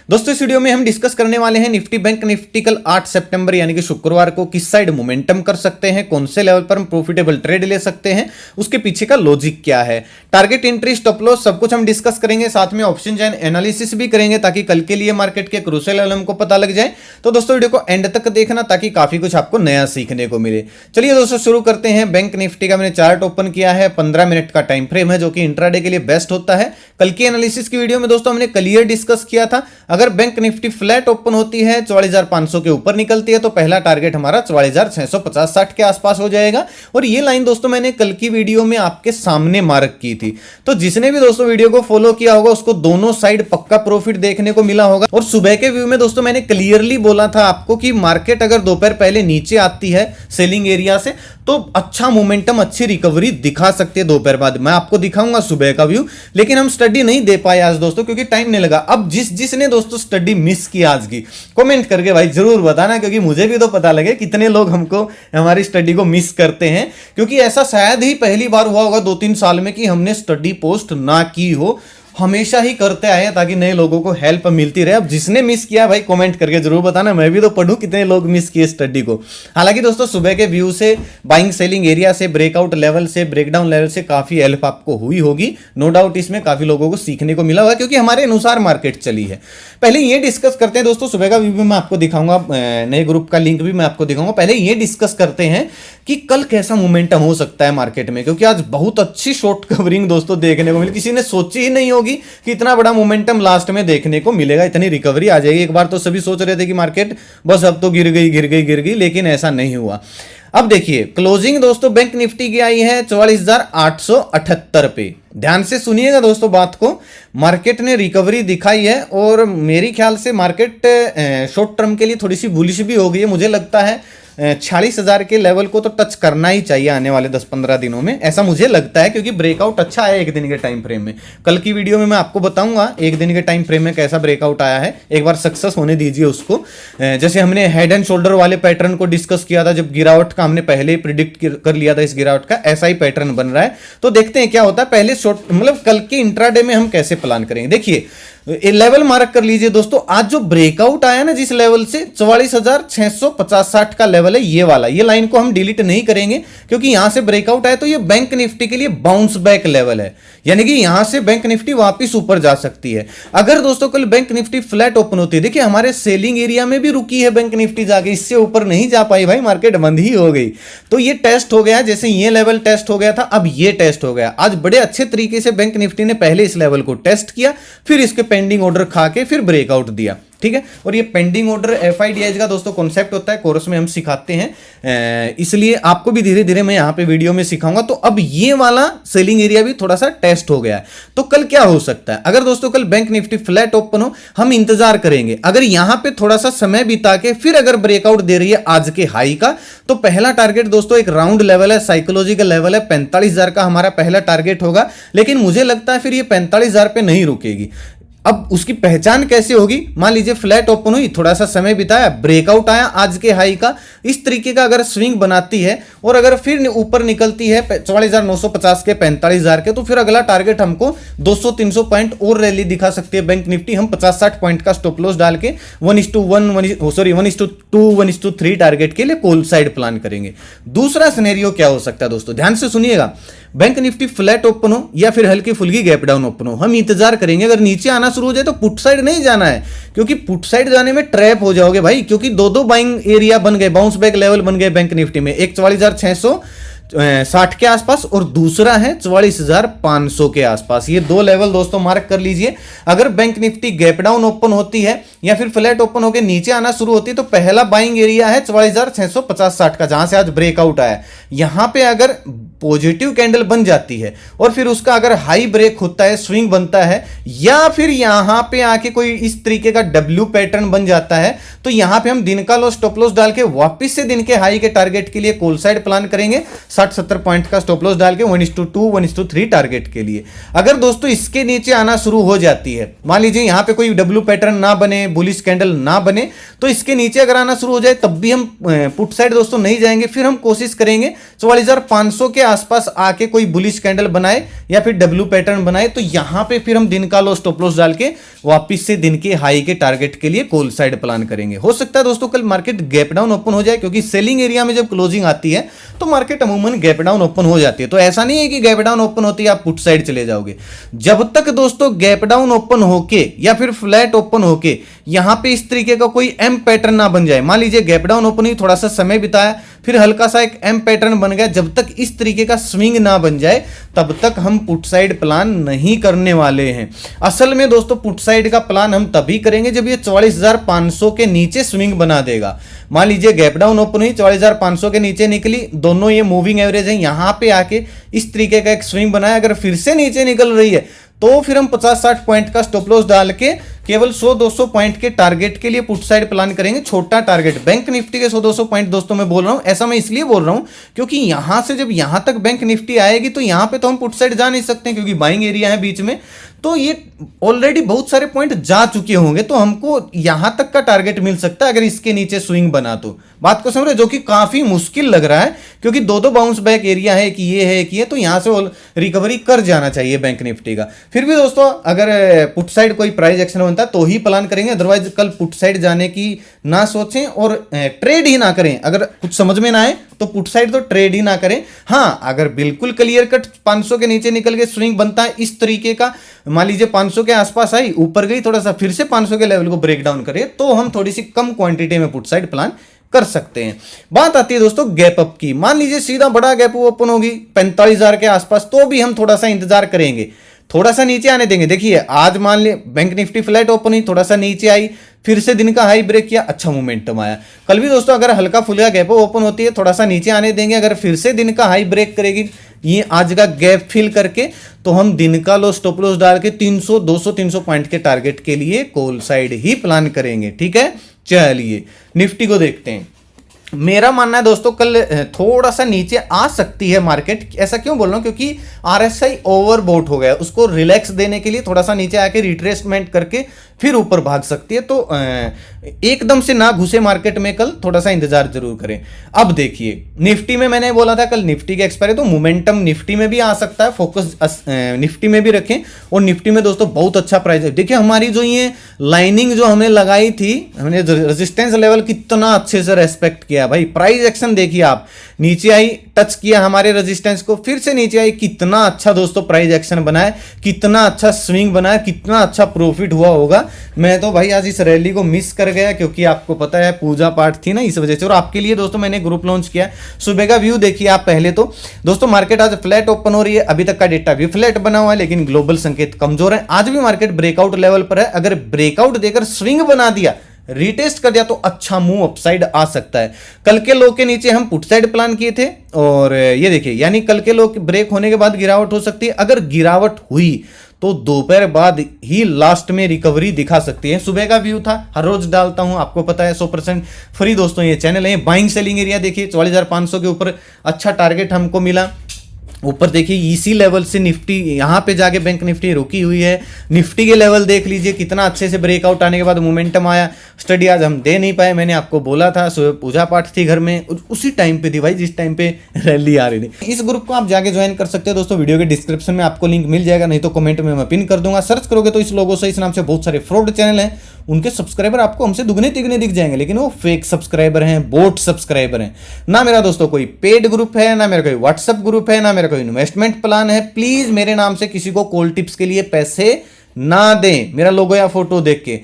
दोस्तों इस वीडियो में हम डिस्कस करने वाले हैं निफ्टी बैंक निफ्टी कल 8 सितंबर यानी कि शुक्रवार को किस साइड मोमेंटम कर सकते हैं, कौन से लेवल पर हम प्रॉफिटेबल ट्रेड ले सकते हैं, उसके पीछे का लॉजिक क्या है, टारगेट एंट्री स्टॉप लॉस सब कुछ हम डिस्कस करेंगे। साथ में ऑप्शन चेन एनालिसिस भी करेंगे ताकि कल के लिए मार्केट के क्रूशियल लेवल हमको पता लग जाए। तो दोस्तों वीडियो को एंड तक देखना ताकि काफी कुछ आपको नया सीखने को मिले। चलिए दोस्तों शुरू करते हैं। बैंक निफ्टी का मैंने चार्ट ओपन किया है, 15 मिनट का टाइम फ्रेम है जो कि इंट्राडे के लिए बेस्ट होता है। कल की एनालिसिस की वीडियो में दोस्तों हमने क्लियर डिस्कस किया था, अगर बैंक निफ्टी फ्लैट ओपन होती है 44,500 के ऊपर निकलती है तो पहला टारगेट हमारा 44,650-60 के आसपास हो जाएगा। और ये लाइन दोस्तों मैंने कल की वीडियो में आपके सामने मार्क की थी, तो जिसने भी दोस्तों वीडियो को फॉलो किया होगा उसको दोनों साइड पक्का प्रॉफिट देखने को मिला होगा। और सुबह के व्यू में दोस्तों मैंने क्लियरली बोला था आपको कि मार्केट अगर दोपहर पहले नीचे आती है सेलिंग एरिया से तो अच्छा मोमेंटम, अच्छी रिकवरी दिखा सकती है दोपहर बाद। मैं आपको दिखाऊंगा सुबह का व्यू, लेकिन हम स्टडी नहीं दे पाए आज दोस्तों क्योंकि टाइम नहीं लगा। अब जिसने दोस्तों स्टडी मिस की आज की, कमेंट करके भाई जरूर बताना, क्योंकि मुझे भी तो पता लगे कितने लोग हमको हमारी स्टडी को मिस करते हैं। क्योंकि ऐसा शायद ही पहली बार हुआ होगा 2-3 साल में कि हमने स्टडी पोस्ट ना की हो, हमेशा ही करते आए हैं ताकि नए लोगों को हेल्प मिलती रहे। अब जिसने मिस किया भाई कमेंट करके जरूर बताना, मैं भी तो पढ़ूं कितने लोग मिस किए स्टडी को। हालांकि दोस्तों सुबह के व्यू से, बाइंग सेलिंग एरिया से, ब्रेकआउट लेवल से, ब्रेकडाउन लेवल से काफी हेल्प आपको हुई होगी, नो डाउट। इसमें काफी लोगों को सीखने को मिला होगा क्योंकि हमारे अनुसार मार्केट चली है। पहले ये डिस्कस करते हैं दोस्तों, सुबह का व्यू भी मैं आपको दिखाऊंगा, नए ग्रुप का लिंक भी मैं आपको दिखाऊंगा। पहले ये डिस्कस करते हैं कि कल कैसा मोमेंटम हो सकता है मार्केट में, क्योंकि आज बहुत अच्छी शॉर्ट कवरिंग दोस्तों देखने को मिली। किसी ने सोची ही नहीं होगी कि इतना बड़ा मोमेंटम लास्ट में देखने को मिलेगा, इतनी रिकवरी आ जाएगी। एक बार तो सभी सोच रहे थे कि मार्केट बस अब तो गिर गई, लेकिन ऐसा नहीं हुआ। अब देखिए क्लोजिंग दोस्तों बैंक निफ्टी की आई है 44,878 पे। ध्यान से सुनिएगा दोस्तों बात को, मार्केट ने रिकवरी दिखाई है और मेरी ख्याल से मार्केट शॉर्ट टर्म के लिए थोड़ी सी बुलिश भी हो गई है। मुझे लगता है 46,000 के लेवल को तो टच करना ही चाहिए आने वाले 10-15 दिनों में, ऐसा मुझे लगता है, क्योंकि ब्रेकआउट अच्छा है एक दिन के टाइम फ्रेम में। कल की वीडियो में मैं आपको बताऊंगा एक दिन के टाइम फ्रेम में कैसा ब्रेकआउट आया है, एक बार सक्सेस होने दीजिए उसको। जैसे हमने हेड एंड शोल्डर वाले पैटर्न को डिस्कस किया था, जब गिरावट का हमने पहले ही प्रिडिक्ट कर लिया था, इस गिरावट का ऐसा ही पैटर्न बन रहा है। तो देखते हैं क्या होता है। पहले शॉर्ट मतलब कल के इंट्राडे में हम कैसे प्लान करेंगे। देखिए लेवल मार्क कर लीजिए दोस्तों, आज जो ब्रेकआउट आया ना जिस लेवल से 44,650-60 का लेवल है, ये वाला, ये लाइन को हम डिलीट नहीं करेंगे क्योंकि यहां से ब्रेकआउट आया तो ये बैंक निफ्टी के लिए बाउंस बैक लेवल है, यानी कि यहां से बैंक निफ्टी वापस ऊपर जा सकती है। अगर दोस्तों कल बैंक निफ्टी फ्लैट ओपन होती है, देखिए हमारे सेलिंग एरिया में भी रुकी है बैंक निफ्टी जाके, इससे ऊपर नहीं जा पाई भाई, मार्केट बंद ही हो गई। तो ये टेस्ट हो गया, जैसे ये लेवल टेस्ट हो गया था, अब ये टेस्ट हो गया। आज बड़े अच्छे तरीके से बैंक निफ्टी ने पहले इस लेवल को टेस्ट किया, फिर इसके पेंडिंग ऑर्डर खा के फिर ब्रेकआउट दिया, ठीक है। और ये पेंडिंग ऑर्डर FIDH का दोस्तों कॉन्सेप्ट होता है, कोर्स में हम सिखाते हैं, इसलिए आपको भी धीरे धीरे मैं यहां पे वीडियो में सिखाऊंगा। तो अब ये वाला सेलिंग एरिया भी थोड़ा सा टेस्ट हो गया है। तो कल क्या हो सकता है, अगर दोस्तों कल बैंक निफ्टी फ्लैट ओपन हो, हम इंतजार करेंगे। अगर यहां पे थोड़ा सा समय बिता के फिर अगर ब्रेकआउट दे रही है आज के हाई का, तो पहला टारगेट दोस्तों एक राउंड लेवल है, साइकोलॉजिकल लेवल है, 45,000 का हमारा पहला टारगेट होगा। लेकिन मुझे लगता है फिर ये 45,000 पे नहीं रुकेगी। अब उसकी पहचान कैसे होगी, मान लीजिए फ्लैट ओपन हुई, थोड़ा सा समय बिताया, ब्रेकआउट आया आज के हाई का, इस तरीके का अगर स्विंग बनाती है और अगर फिर ऊपर निकलती है 44,950 के 45,000 के, तो फिर अगला टारगेट हमको 200-300 पॉइंट और रैली दिखा सकती है बैंक निफ्टी। हम 50-60 पॉइंट का स्टॉप लॉस डाल के 1:3 टारगेट के लिए कॉल साइड प्लान करेंगे। दूसरा सिनेरियो क्या हो सकता है दोस्तों, ध्यान से सुनिएगा। बैंक निफ्टी फ्लैट ओपन हो या फिर हल्की फुल्की गैप डाउन ओपन हो, हम इंतजार करेंगे। अगर नीचे आना शुरू हो जाए तो पुट साइड नहीं जाना है, क्योंकि पुट साइड जाने में ट्रैप हो जाओगे भाई, क्योंकि दो बाइंग एरिया बन गए, बाउंस बैक लेवल बन गए बैंक निफ्टी में। एक 44,660 के आसपास और दूसरा है 44,500 के आसपास। ये दो लेवल दोस्तों मार्क कर लीजिए। अगर bank Nifty gap down open होती है या फिर फ्लैट ओपन होकर नीचे आना शुरू होती है तो पहला बाइंग एरिया है 44,650-60 का, जहां से आज ब्रेकआउट आया। यहां पे अगर पॉजिटिव कैंडल बन जाती है और फिर उसका अगर हाई ब्रेक होता है, स्विंग बनता है, या फिर यहां पे आके कोई इस तरीके का W पैटर्न बन जाता है, तो यहां पे हम दिन का लॉस स्टॉप लॉस डाल के वापस से दिन के हाई के टारगेट के लिए कॉल साइड प्लान करेंगे 60-70 पॉइंट का स्टॉप लॉस डाल के 1:2 1:3 टारगेट के लिए। अगर दोस्तों इसके नीचे आना शुरू हो जाती है, मान लीजिए यहां पे कोई W पैटर्न ना बने, बुलिश कैंडल ना बने, तो इसके नीचे अगर आना शुरू हो जाए तब भी हम पुट साइड दोस्तों नहीं जाएंगे, फिर हम कोशिश करेंगे 44,500 के आसपास आके कोई बुलिश कैंडल बनाए या फिर डब्ल्यू पैटर्न बनाए, तो यहां पे फिर हम दिन का लो स्टॉप लॉस डाल के वापस से दिन के हाई के टारगेट के लिए कॉल साइड प्लान करेंगे। हो सकता है दोस्तों कल मार्केट गैप डाउन ओपन हो जाए, क्योंकि सेलिंग एरिया में जब क्लोजिंग आती है तो मार्केट अमूमन गैप डाउन ओपन हो जाती है। तो ऐसा नहीं है कि गैप डाउन ओपन होती है आप पुट साइड चले जाओगे। जब तक दोस्तों गैप डाउन ओपन होके या फिर फ्लैट ओपन होके यहां पे इस तरीके का कोई एम पैटर्न ना बन जाए, मान लीजिए गैप डाउन ओपन हुई, थोड़ा सा समय बिताया, फिर हल्का सा एक एम पैटर्न बन गया, जब तक इस तरीके का स्विंग ना बन जाए तब तक हम पुट साइड प्लान नहीं करने वाले हैं। असल में दोस्तों पुट साइड का प्लान हम तभी करेंगे जब ये 44,500 के नीचे स्विंग बना देगा। मान लीजिए गैप डाउन ओपन हुई, 44,500 के नीचे निकली, दोनों ये मूविंग एवरेज है, यहां पे आके इस तरीके का एक स्विंग बनाया, अगर फिर से नीचे निकल रही है तो फिर हम 50-60 पॉइंट का स्टॉप लॉस डाल के केवल 100-200 पॉइंट के टारगेट के लिए पुट साइड प्लान करेंगे। छोटा टारगेट, बैंक निफ्टी के 100-200 पॉइंट दोस्तों मैं बोल रहा हूं, ऐसा मैं इसलिए बोल रहा हूं क्योंकि यहां से जब यहां तक बैंक निफ्टी आएगी तो यहां पे तो हम पुट साइड जा नहीं सकते क्योंकि बाइंग एरिया है बीच में, तो ये ऑलरेडी बहुत सारे पॉइंट जा चुके होंगे, तो हमको यहां तक का टारगेट मिल सकता है अगर इसके नीचे स्विंग बना तो। बात को समझ रहे, जो कि काफी मुश्किल लग रहा है क्योंकि दो बाउंस बैक एरिया है, कि ये है कि ये, तो यहां से रिकवरी कर जाना चाहिए बैंक निफ्टी का। फिर भी दोस्तों अगर पुट साइड कोई प्राइस एक्शन बनता है तो ही प्लान करेंगे, अदरवाइज कल पुट साइड जाने की ना सोचें और ट्रेड ही ना करें। अगर कुछ समझ में ना आए तो पुट साइड तो ट्रेड ही ना करें। हाँ, अगर बिल्कुल क्लियर कट 500 के नीचे निकल के स्विंग बनता है इस तरीके का, मान लीजिए 500 के आसपास आई, ऊपर गई, थोड़ा सा फिर से 500 के लेवल को ब्रेक डाउन करे, तो हम थोड़ी सी कम क्वांटिटी में पुट साइड प्लान कर सकते हैं। बात आती है दोस्तों गैप अप की, मान लीजिए सीधा बड़ा गैप ओपन होगी 45,000 के आसपास, तो भी हम थोड़ा सा इंतजार करेंगे, थोड़ा सा नीचे आने देंगे। देखिए आज मान लिया बैंक निफ्टी फ्लैट ओपन हुई, थोड़ा सा नीचे आई, फिर से दिन का हाई ब्रेक किया, अच्छा मोमेंटम आया। कल भी दोस्तों अगर हल्का फुल्का गैप ओपन होती है, थोड़ा सा नीचे आने देंगे, अगर फिर से दिन का हाई ब्रेक करेगी ये आज का गैप फिल करके, तो हम दिन का लो स्टॉप लॉस डाल के 300 200 300 पॉइंट के टारगेट के लिए कॉल साइड ही प्लान करेंगे। ठीक है, चलिए निफ्टी को देखते हैं। मेरा मानना है दोस्तों कल थोड़ा सा नीचे आ सकती है मार्केट। ऐसा क्यों बोल रहा हूं, क्योंकि आरएसआई ओवरबॉट हो गया, उसको रिलैक्स देने के लिए थोड़ा सा नीचे आके रिट्रेसमेंट करके फिर ऊपर भाग सकती है। तो एकदम से ना घुसे मार्केट में, कल थोड़ा सा इंतजार जरूर करें। अब देखिए निफ्टी में मैंने बोला था कल निफ्टी के एक्सपायरी, तो मोमेंटम निफ्टी में भी आ सकता है, फोकस निफ्टी में भी रखें। और निफ्टी में दोस्तों बहुत अच्छा प्राइस है। देखिए हमारी जो ये लाइनिंग जो हमने लगाई थी, हमने रेजिस्टेंस लेवल कितना अच्छे से रेस्पेक्ट किया भाई। प्राइस एक्शन देखिए आप, नीचे आई, टच किया हमारे रेजिस्टेंस को, फिर से नीचे आई, कितना अच्छा दोस्तों प्राइस एक्शन बनाया, कितना अच्छा स्विंग बनाया, कितना अच्छा प्रॉफिट हुआ होगा। मैं तो भाई आज इस रैली को मिस कर गया क्योंकि आपको पता है पूजा पाठ थी ना, इस वजह से। और आपके लिए दोस्तों मैंने ग्रुप लॉन्च किया, सुबह का व्यू देखिए आप पहले तो। दोस्तों मार्केट आज फ्लैट ओपन हो रही है, अभी तक का डेटा भी फ्लैट बना हुआ है, लेकिन ग्लोबल संकेत कमजोर है। आज भी मार्केट ब्रेकआउट लेवल पर है, अगर ब्रेकआउट देकर स्विंग बना दिया, रीटेस्ट कर दिया, तो अच्छा मूव अपसाइड आ सकता है। कल के लो के नीचे हम पुट साइड प्लान किए थे, और ये देखिए यानी कल के लो ब्रेक होने के बाद गिरावट हो सकती है। अगर गिरावट हुई तो दोपहर बाद ही लास्ट में रिकवरी दिखा सकती है। सुबह का व्यू था, हर रोज डालता हूं, आपको पता है 100% फ्री दोस्तों ये चैनल है। बाइंग सेलिंग एरिया देखिए 44,500 के ऊपर अच्छा टारगेट हमको मिला। ऊपर देखिए इसी लेवल से निफ्टी यहां पे जाके बैंक निफ्टी रुकी हुई है। निफ्टी के लेवल देख लीजिए कितना अच्छे से ब्रेकआउट आने के बाद मोमेंटम आया। स्टडी आज हम दे नहीं पाए, मैंने आपको बोला था, सुबह पूजा पाठ थी घर में, उसी टाइम पे थी भाई जिस टाइम पे रैली आ रही थी। इस ग्रुप को आप जाके ज्वाइन कर सकते हो दोस्तों, वीडियो के डिस्क्रिप्शन में आपको लिंक मिल जाएगा, नहीं तो कमेंट में मैं पिन कर दूंगा। सर्च करोगे तो इस लोगों से, इस नाम से बहुत सारे फ्रॉड चैनल हैं, उनके सब्सक्राइबर आपको हमसे दुगने तिगने दिख जाएंगे, लेकिन वो फेक सब्सक्राइबर हैं, बोट सब्सक्राइबर हैं। ना मेरा दोस्तों कोई पेड ग्रुप है, ना मेरा कोई व्हाट्सएप ग्रुप है, ना मेरा कोई इन्वेस्टमेंट प्लान है। प्लीज मेरे नाम से किसी को कॉल टिप्स के लिए पैसे ना दें, मेरा लोगो या फोटो देख के।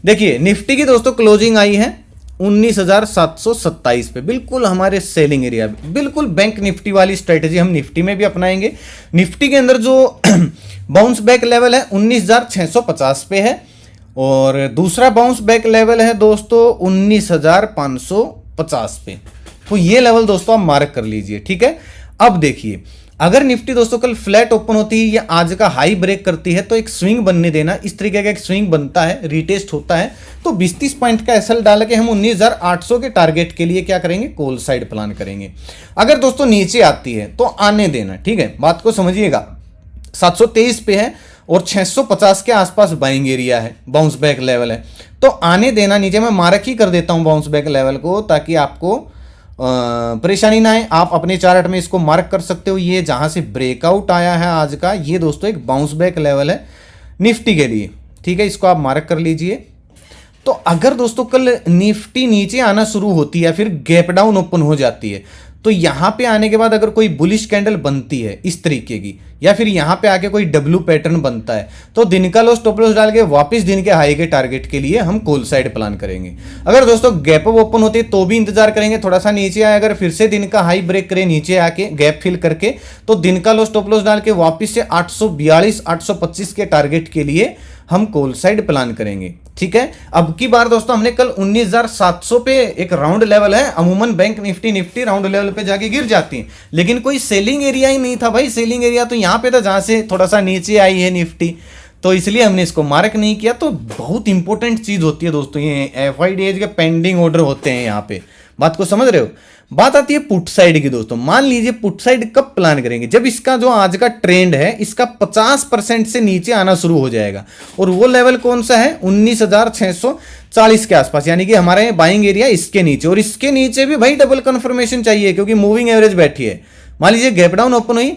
देखिए निफ्टी की दोस्तों क्लोजिंग आई है 19,727 पे, बिल्कुल हमारे सेलिंग एरिया, बिल्कुल बैंक निफ्टी वाली स्ट्रेटेजी हम निफ्टी में भी अपनाएंगे। निफ्टी के अंदर जो बाउंस बैक लेवल है 19,650 पे है, और दूसरा बाउंस बैक लेवल है दोस्तों 19,550 पे। तो ये लेवल दोस्तों आप मार्क कर लीजिए, ठीक है। अब देखिए अगर निफ्टी दोस्तों कल फ्लैट ओपन होती है या आज का हाई ब्रेक करती है, तो एक स्विंग बनने देना, इस तरीके का एक स्विंग बनता है, रीटेस्ट होता है, तो 20-30 पॉइंट का एसएल डाल के हम 19,800 के टारगेट के लिए क्या करेंगे, कॉल साइड प्लान करेंगे। अगर दोस्तों नीचे आती है तो आने देना, ठीक है, बात को समझिएगा। 723 पे है और 650 के आसपास बाइंग एरिया है, बाउंस बैक लेवल है, तो आने देना नीचे। मैं मार्क ही कर देता हूं बाउंस बैक लेवल को, ताकि आपको परेशानी ना आए, आप अपने चार्ट में इसको मार्क कर सकते हो। ये जहां से ब्रेकआउट आया है आज का, ये दोस्तों एक बाउंस बैक लेवल है निफ्टी के लिए, ठीक है, इसको आप मार्क कर लीजिए। तो अगर दोस्तों कल निफ्टी नीचे आना शुरू होती है, फिर गैप डाउन ओपन हो जाती है, तो यहां पे आने के बाद अगर कोई बुलिश कैंडल बनती है इस तरीके की, या फिर यहां पे आके कोई डब्ल्यू पैटर्न बनता है, तो दिन का लो स्टॉप लॉस डाल के वापस दिन के हाई के टारगेट के लिए हम कॉल साइड प्लान करेंगे। अगर दोस्तों गैप अप ओपन होती है तो भी इंतजार करेंगे, थोड़ा सा नीचे आए, अगर फिर से दिन का हाई ब्रेक करे नीचे आके गैप फिल करके, तो दिन का लो स्टॉप लॉस डाल के वापस से 842 825 के टारगेट के लिए हम कॉल साइड प्लान करेंगे, ठीक है। अब की बार दोस्तों हमने कल 19,700 पे एक राउंड लेवल है, अमूमन बैंक निफ्टी राउंड लेवल पे जाके गिर जाती है, लेकिन कोई सेलिंग एरिया ही नहीं था भाई। सेलिंग एरिया तो यहां पे था जहां से थोड़ा सा नीचे आई है निफ्टी, तो इसलिए हमने इसको मार्क नहीं किया। तो बहुत इंपॉर्टेंट चीज होती है दोस्तों, ये एफआईडीएज के पेंडिंग ऑर्डर होते हैं यहाँ पे, बात को समझ रहे हो। बात आती है पुट साइड की दोस्तों। मान लीजिए पुट साइड कब प्लान करेंगे, जब इसका जो आज का ट्रेंड है इसका 50% से नीचे आना शुरू हो जाएगा, और वो लेवल कौन सा है, 19,640 के आसपास, यानी कि हमारे बाइंग एरिया इसके नीचे, और इसके नीचे भी भाई डबल कंफर्मेशन चाहिए, क्योंकि मूविंग एवरेज बैठी है। मान लीजिए गैप डाउन ओपन हुई,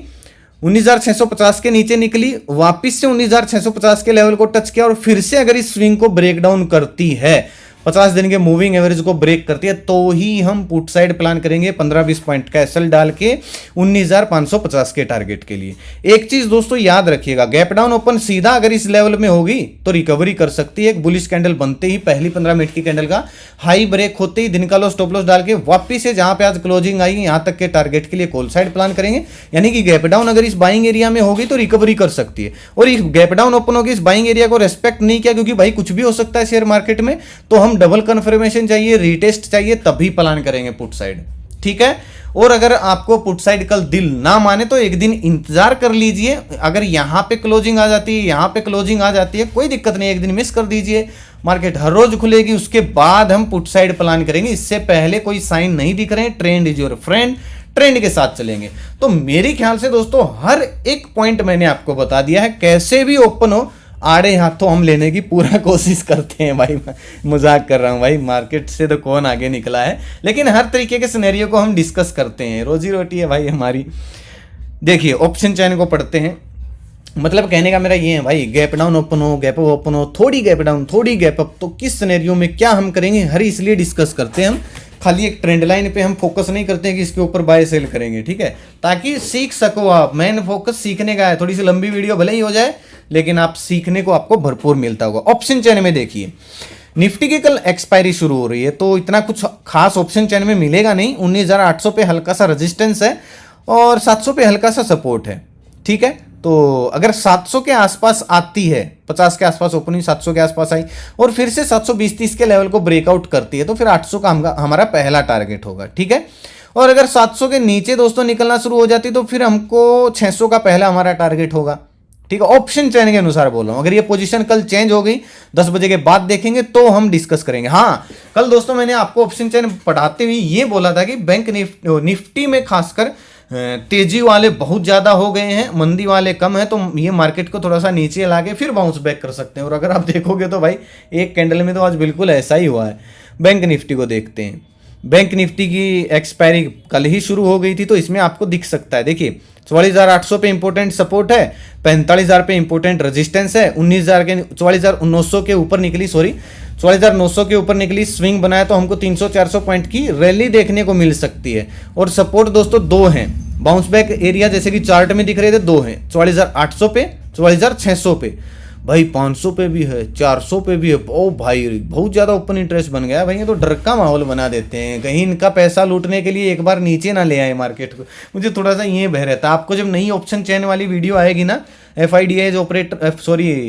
19,650 के नीचे निकली, वापिस से 19,650 के लेवल को टच किया, और फिर से अगर इस स्विंग को ब्रेक डाउन करती है, 50 दिन के मूविंग एवरेज को ब्रेक करती है, तो ही हम पुट साइड प्लान करेंगे 15-20 पॉइंट का एसएल डाल के 19,550 के टारगेट के लिए। एक चीज दोस्तों याद रखिएगा, गैप डाउन ओपन सीधा अगर इस लेवल में होगी तो रिकवरी कर सकती है। एक बुलिश कैंडल बनते ही पहली 15 मिनट की कैंडल का हाई ब्रेक होते ही दिन का लो स्टॉप लॉस डाल के वापिस से जहां पे आज क्लोजिंग आई यहां तक के टारगेट के लिए कॉल साइड प्लान करेंगे। यानी कि गैप डाउन अगर इस बाइंग एरिया में होगी तो रिकवरी कर सकती है, और इस गैप डाउन ओपन होगी, इस बाइंग एरिया को रेस्पेक्ट नहीं किया, क्योंकि भाई कुछ भी हो सकता है शेयर मार्केट में, तो हम डबल कंफर्मेशन चाहिए, रीटेस्ट चाहिए, तभी प्लान करेंगे पुट साइड, ठीक है। और अगर आपको पुट साइड कल दिल ना माने तो एक दिन इंतजार कर लीजिए, अगर यहां पे क्लोजिंग आ जाती है, यहां पे क्लोजिंग आ जाती है, कोई दिक्कत नहीं, एक दिन मिस कर दीजिए, मार्केट हर रोज खुलेगी, उसके बाद हम पुट साइड प्लान करेंगे। इससे पहले कोई साइन नहीं दिख रहे हैं, trend is your friend, trend के साथ चलेंगे। तो मेरे ख्याल से दोस्तों हर एक पॉइंट मैंने आपको बता दिया है, कैसे भी ओपन हो आड़े हाथों हम लेने की पूरा कोशिश करते हैं भाई। मैं मजाक कर रहा हूं भाई, मार्केट से तो कौन आगे निकला है, लेकिन हर तरीके के सिनेरियो को हम डिस्कस करते हैं, रोजी रोटी है भाई हमारी। देखिए ऑप्शन चैन को पढ़ते हैं, मतलब कहने का मेरा ये है भाई, गैप डाउन ओपन हो, गैप अप ओपन हो, थोड़ी गैप डाउन थोड़ी गैप अप, तो किस सिनेरियो में क्या हम करेंगे, हर इसलिए डिस्कस करते हैं हम। खाली एक ट्रेंड लाइन पे हम फोकस नहीं करते हैं कि इसके ऊपर बाय सेल करेंगे, ठीक है, ताकि सीख सको आप। मेन फोकस सीखने का है, थोड़ी सी लंबी वीडियो भले ही हो जाए, लेकिन आप सीखने को आपको भरपूर मिलता होगा। ऑप्शन चैन में देखिए, निफ्टी की कल एक्सपायरी शुरू हो रही है, तो इतना कुछ खास ऑप्शन चैन में मिलेगा नहीं। 19,800 पे हल्का सा रेजिस्टेंस है और 700 पे हल्का सा सपोर्ट है, ठीक है। तो अगर 700 के आसपास आती है, 50 के आसपास ओपनिंग 700 के आसपास आई और फिर से 720-30 के लेवल को ब्रेकआउट करती है, तो फिर 800 का हमारा पहला टारगेट होगा, ठीक है। और अगर 700 के नीचे दोस्तों निकलना शुरू हो जाती तो फिर हमको 600 का पहला हमारा टारगेट होगा, ठीक है। ऑप्शन चैन के अनुसार बोल रहा हूं, अगर ये पोजीशन कल चेंज हो गई 10 बजे के बाद देखेंगे तो हम डिस्कस करेंगे। हाँ, कल दोस्तों मैंने आपको ऑप्शन चैन पढ़ाते हुए ये बोला था कि बैंक निफ्टी में खासकर तेजी वाले बहुत ज्यादा हो गए हैं, मंदी वाले कम है, तो ये मार्केट को थोड़ा सा नीचे लाके फिर बाउंस बैक कर सकते हैं। और अगर आप देखोगे तो भाई एक कैंडल में तो आज बिल्कुल ऐसा ही हुआ है। बैंक निफ्टी को देखते हैं, बैंक निफ्टी की एक्सपायरी कल ही शुरू हो गई थी, तो इसमें आपको दिख सकता है, देखिए 44,800 पे इंपोर्टेंट सपोर्ट है, 45,000 पे इंपोर्टेंट रेजिस्टेंस है, 19,000 के 44,900 के ऊपर निकली, 44,900 के ऊपर निकली, स्विंग बनाया तो हमको 300-400 पॉइंट की रैली देखने को मिल सकती है। और सपोर्ट दोस्तों दो हैं, बाउंस बैक एरिया जैसे कि चार्ट में दिख रहे थे, दो हैं, 44,800 पे, 44,600 पे, भाई 500 पे भी है, 400 पे भी है। ओ भाई बहुत ज्यादा ओपन इंटरेस्ट बन गया भाई, ये तो डर का माहौल बना देते हैं, कहीं इनका पैसा लूटने के लिए एक बार नीचे ना ले आए मार्केट को। मुझे थोड़ा सा ये भय रहता है। आपको जब नई ऑप्शन चेन वाली वीडियो आएगी ना, एफआईडीआईज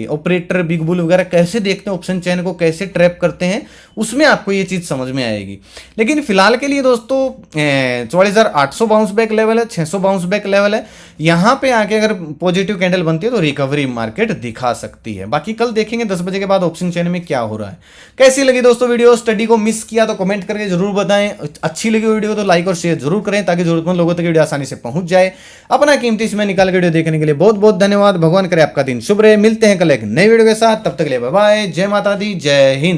ऑपरेटर बिग बुल वगैरह कैसे देखते हैं ऑप्शन चेन को, कैसे ट्रैप करते हैं, उसमें आपको ये चीज समझ में आएगी। लेकिन फिलहाल के लिए दोस्तों 44,800 बाउंस बैक लेवल है, 600 बाउंस बैक लेवल है, यहां पे आके अगर पॉजिटिव कैंडल बनती है तो रिकवरी मार्केट दिखा सकती है। बाकी कल देखेंगे 10 बजे के बाद ऑप्शन चेन में क्या हो रहा है। कैसी लगी दोस्तों वीडियो, स्टडी को मिस किया तो कमेंट करके जरूर बताएं, अच्छी लगी वीडियो तो लाइक और शेयर जरूर करें ताकि जरूरतमंद लोगों तक वीडियो आसानी से पहुंच जाए। अपना कीमती समय निकाल के वीडियो देखने के लिए बहुत बहुत धन्यवाद। भगवान करे आपका दिन शुभ रहे। मिलते हैं कल एक नई वीडियो के साथ, तब तक के लिए बाय बाय, जय माता दी, जय हिंद।